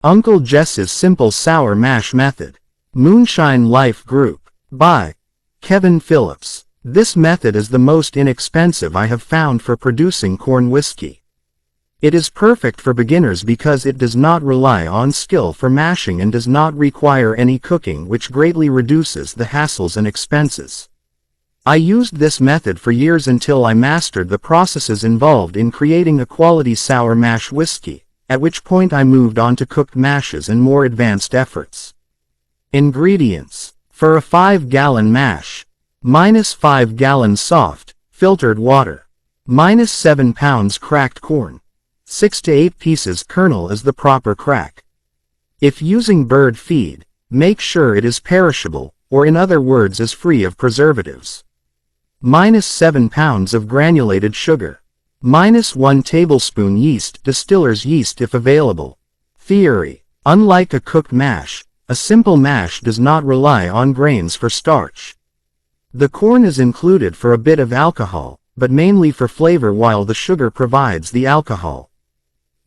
Uncle Jess's Simple Sour Mash Method. Moonshine Life Group. By Kevin Phillips. This method is the most inexpensive I have found for producing corn whiskey. It is perfect for beginners because it does not rely on skill for mashing and does not require any cooking, which greatly reduces the hassles and expenses. I used this method for years until I mastered the processes involved in creating a quality sour mash whiskey, at which point I moved on to cooked mashes and more advanced efforts. Ingredients. For a 5-gallon mash. -5 gallons soft, filtered water. -7 pounds cracked corn. 6 to 8 pieces kernel is the proper crack. If using bird feed, make sure it is perishable, or in other words is free of preservatives. -7 pounds of granulated sugar. -1 tablespoon yeast, distillers yeast if available. Theory. Unlike a cooked mash, a simple mash does not rely on grains for starch. The corn is included for a bit of alcohol, but mainly for flavor, while the sugar provides the alcohol.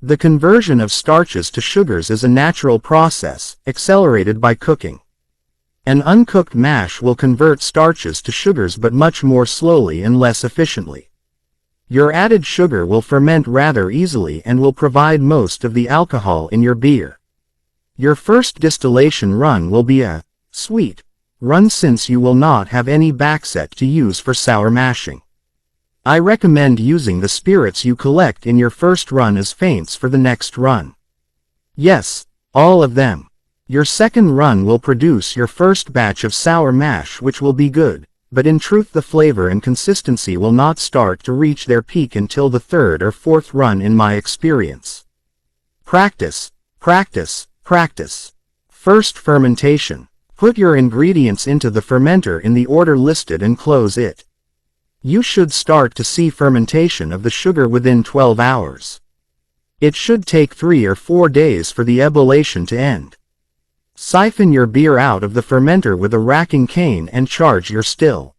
The conversion of starches to sugars is a natural process, accelerated by cooking. An uncooked mash will convert starches to sugars, but much more slowly and less efficiently. Your added sugar will ferment rather easily and will provide most of the alcohol in your beer. Your first distillation run will be a sweet run, since you will not have any backset to use for sour mashing. I recommend using the spirits you collect in your first run as feints for the next run. Yes, all of them. Your second run will produce your first batch of sour mash, which will be good, but in truth the flavor and consistency will not start to reach their peak until the third or fourth run, in my experience. Practice, practice, practice. First, fermentation. Put your ingredients into the fermenter in the order listed and close it. You should start to see fermentation of the sugar within 12 hours. It should take 3 or 4 days for the ebullition to end. Siphon your beer out of the fermenter with a racking cane and charge your still.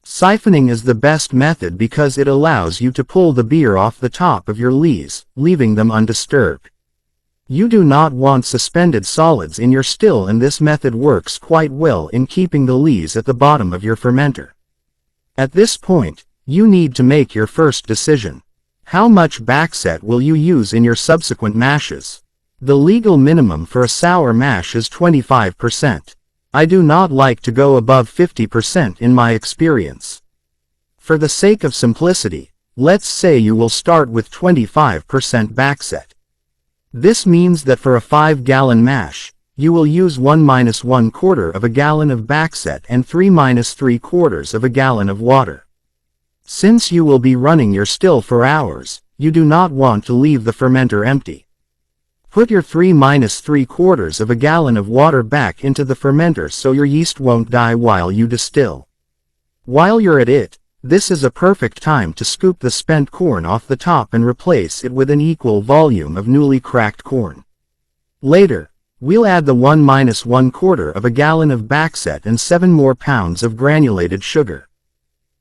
Siphoning is the best method because it allows you to pull the beer off the top of your lees, leaving them undisturbed. You do not want suspended solids in your still, and this method works quite well in keeping the lees at the bottom of your fermenter. At this point, you need to make your first decision. How much backset will you use in your subsequent mashes? The legal minimum for a sour mash is 25%. I do not like to go above 50% in my experience. For the sake of simplicity, let's say you will start with 25% backset. This means that for a 5-gallon mash, you will use 1-1/4 of a gallon of backset and 3-3/4 of a gallon of water. Since you will be running your still for hours, you do not want to leave the fermenter empty. Put your 3-3/4 of a gallon of water back into the fermenter so your yeast won't die while you distill. While you're at it, this is a perfect time to scoop the spent corn off the top and replace it with an equal volume of newly cracked corn. Later, we'll add the 1-1/4 of a gallon of backset and 7 more pounds of granulated sugar.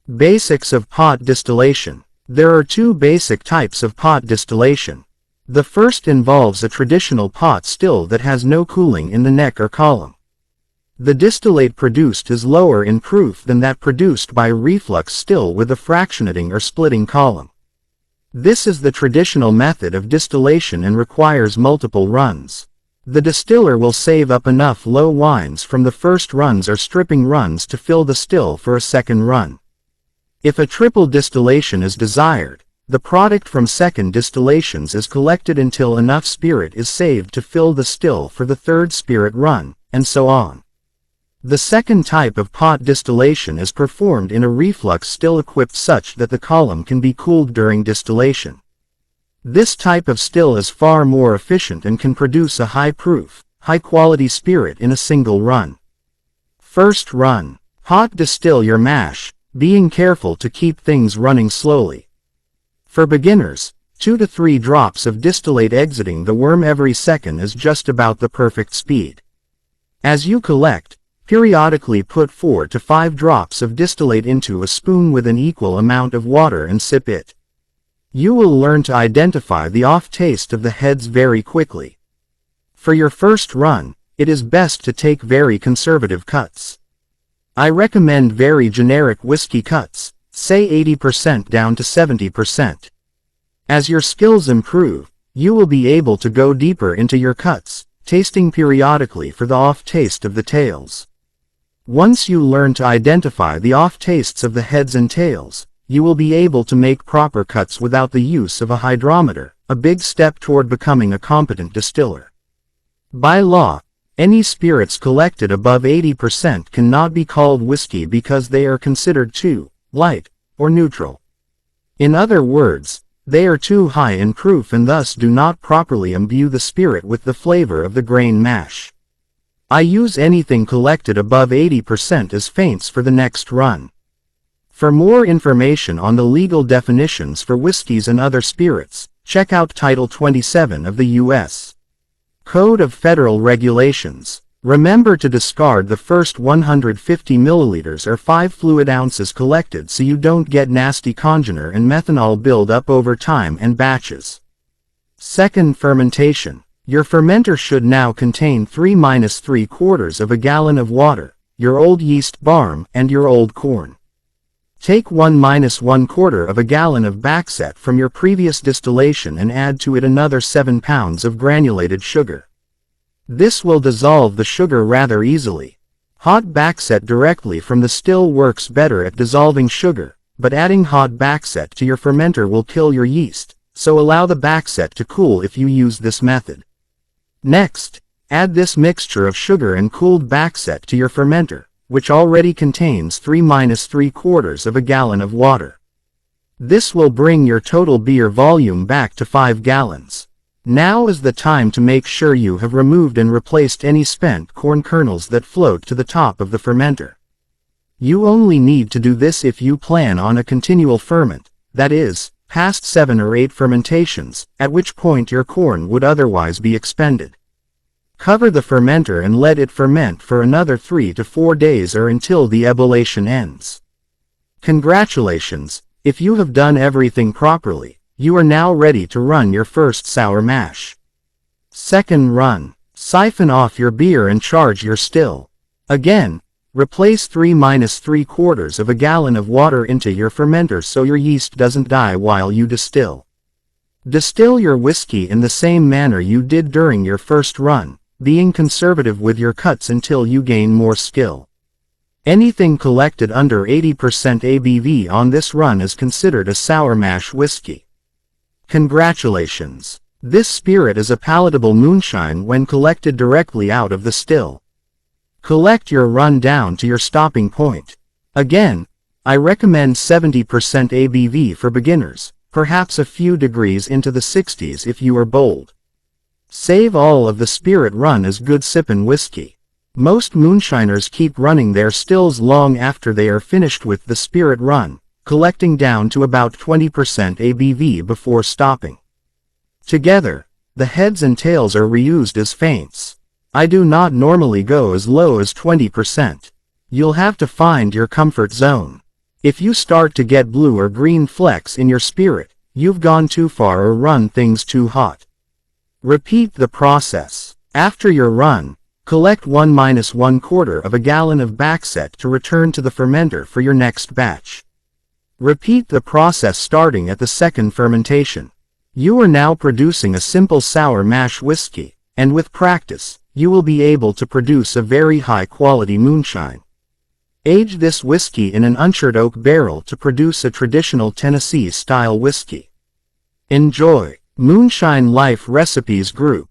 Basics of pot distillation. There are 2 basic types of pot distillation. The first involves a traditional pot still that has no cooling in the neck or column. The distillate produced is lower in proof than that produced by a reflux still with a fractionating or splitting column. This is the traditional method of distillation and requires multiple runs. The distiller will save up enough low wines from the first runs or stripping runs to fill the still for a second run. If a triple distillation is desired, the product from second distillations is collected until enough spirit is saved to fill the still for the third spirit run, and so on. The second type of pot distillation is performed in a reflux still equipped such that the column can be cooled during distillation. This type of still is far more efficient and can produce a high-proof, high-quality spirit in a single run. First run. Hot distill your mash, being careful to keep things running slowly. For beginners, 2 to 3 drops of distillate exiting the worm every second is just about the perfect speed. As you collect, periodically put 4 to 5 drops of distillate into a spoon with an equal amount of water and sip it. You will learn to identify the off taste of the heads very quickly. For your first run, it is best to take very conservative cuts. I recommend very generic whiskey cuts, say 80% down to 70%. As your skills improve, you will be able to go deeper into your cuts, tasting periodically for the off taste of the tails. Once you learn to identify the off tastes of the heads and tails, you will be able to make proper cuts without the use of a hydrometer, a big step toward becoming a competent distiller. By law, any spirits collected above 80% cannot be called whiskey because they are considered too light or neutral. In other words, they are too high in proof and thus do not properly imbue the spirit with the flavor of the grain mash. I use anything collected above 80% as feints for the next run. For more information on the legal definitions for whiskeys and other spirits, check out Title 27 of the U.S. Code of Federal Regulations. Remember to discard the first 150 milliliters or 5 fluid ounces collected so you don't get nasty congener and methanol build up over time and batches. Second, fermentation. Your fermenter should now contain 3–3/4 of a gallon of water, your old yeast barm, and your old corn. Take 1–1/4 of a gallon of backset from your previous distillation and add to it another 7 pounds of granulated sugar. This will dissolve the sugar rather easily. Hot backset directly from the still works better at dissolving sugar, but adding hot backset to your fermenter will kill your yeast, so allow the backset to cool if you use this method. Next, add this mixture of sugar and cooled backset to your fermenter, which already contains 3–3/4 of a gallon of water. This will bring your total beer volume back to 5 gallons. Now is the time to make sure you have removed and replaced any spent corn kernels that float to the top of the fermenter. You only need to do this if you plan on a continual ferment, that is, past 7 or 8 fermentations, at which point your corn would otherwise be expended. Cover the fermenter and let it ferment for another 3 to 4 days or until the ebullition ends. Congratulations, if you have done everything properly, you are now ready to run your first sour mash. Second run. Siphon off your beer and charge your still. Again, replace 3–3/4 of a gallon of water into your fermenter so your yeast doesn't die while you distill. Distill your whiskey in the same manner you did during your first run, being conservative with your cuts until you gain more skill. Anything collected under 80% ABV on this run is considered a sour mash whiskey. Congratulations! This spirit is a palatable moonshine when collected directly out of the still. Collect your run down to your stopping point. Again, I recommend 70% ABV for beginners, perhaps a few degrees into the 60s if you are bold. Save all of the spirit run as good sippin' whiskey. Most moonshiners keep running their stills long after they are finished with the spirit run, collecting down to about 20% ABV before stopping. Together, the heads and tails are reused as feints. I do not normally go as low as 20%. You'll have to find your comfort zone. If you start to get blue or green flecks in your spirit, you've gone too far or run things too hot. Repeat the process. After your run, collect 1–1/4 of a gallon of backset to return to the fermenter for your next batch. Repeat the process starting at the second fermentation. You are now producing a simple sour mash whiskey, and with practice, you will be able to produce a very high-quality moonshine. Age this whiskey in an uncharred oak barrel to produce a traditional Tennessee-style whiskey. Enjoy! Moonshine Life Recipes Group.